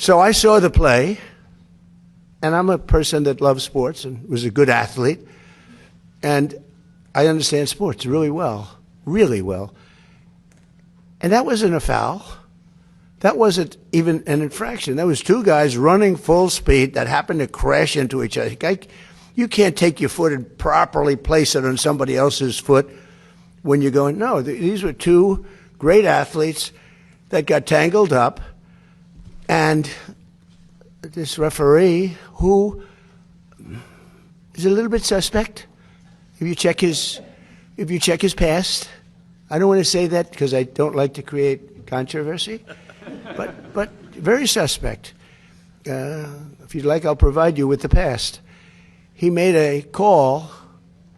So I saw the play, and I'm a person that loves sports and was a good athlete, and I understand sports really well, really well. And that wasn't a foul. That wasn't even an infraction. That was two guys running full speed that happened to crash into each other. You can't take your foot and properly place it on somebody else's foot when you're going, no, these were two great athletes that got tangled up, and this referee, who is a little bit suspect, if you check his past, I don't want to say that because I don't like to create controversy, but very suspect. If you'd like, I'll provide you with the past. He made a call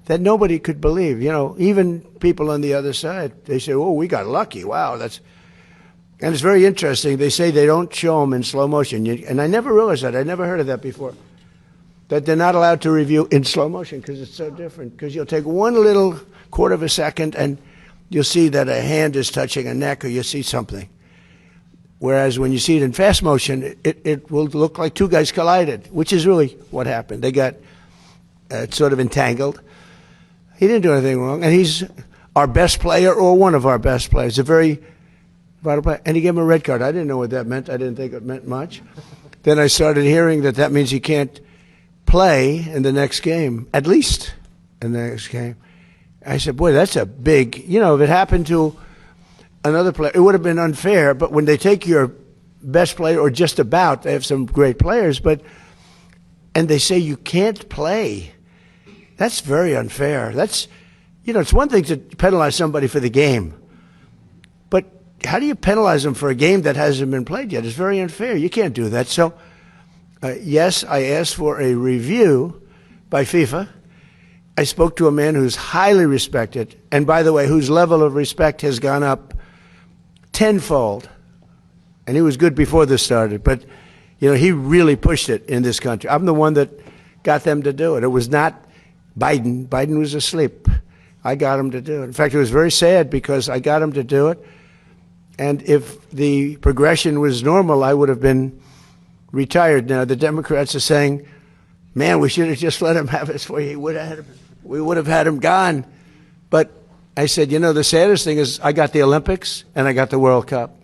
that nobody could believe. You know, even people on the other side, they say, oh, we got lucky. Wow, that's... And it's very interesting. They say they don't show them in slow motion. And I never realized that. I never heard of that before. That they're not allowed to review in slow motion because it's so different. Because you'll take one little quarter of a second and you'll see that a hand is touching a neck, or you'll see something. Whereas when you see it in fast motion, it will look like two guys collided, which is really what happened. They got sort of entangled. He didn't do anything wrong, and he's our best player or one of our best players, a very vital player. And he gave him a red card. I didn't know what that meant. I didn't think it meant much. Then I started hearing that means he can't play in the next game, at least in the next game. I said, boy, that's a big, you know, if it happened to another player, it would have been unfair. But when they take your best player, or just about, they have some great players, and they say you can't play, that's very unfair. That's, you know, it's one thing to penalize somebody for the game, but how do you penalize them for a game that hasn't been played yet? It's very unfair. You can't do that. So, yes, I asked for a review by FIFA. I spoke to a man who's highly respected, and by the way, whose level of respect has gone up tenfold. And he was good before this started, but you know, he really pushed it in this country. I'm the one that got them to do it. It was not Biden. Biden was asleep. I got him to do it. In fact, it was very sad because I got him to do it. And if the progression was normal, I would have been retired now. The Democrats are saying, man, we should have just let him have his way. We would have had him gone. But I said, you know, the saddest thing is I got the Olympics and I got the World Cup.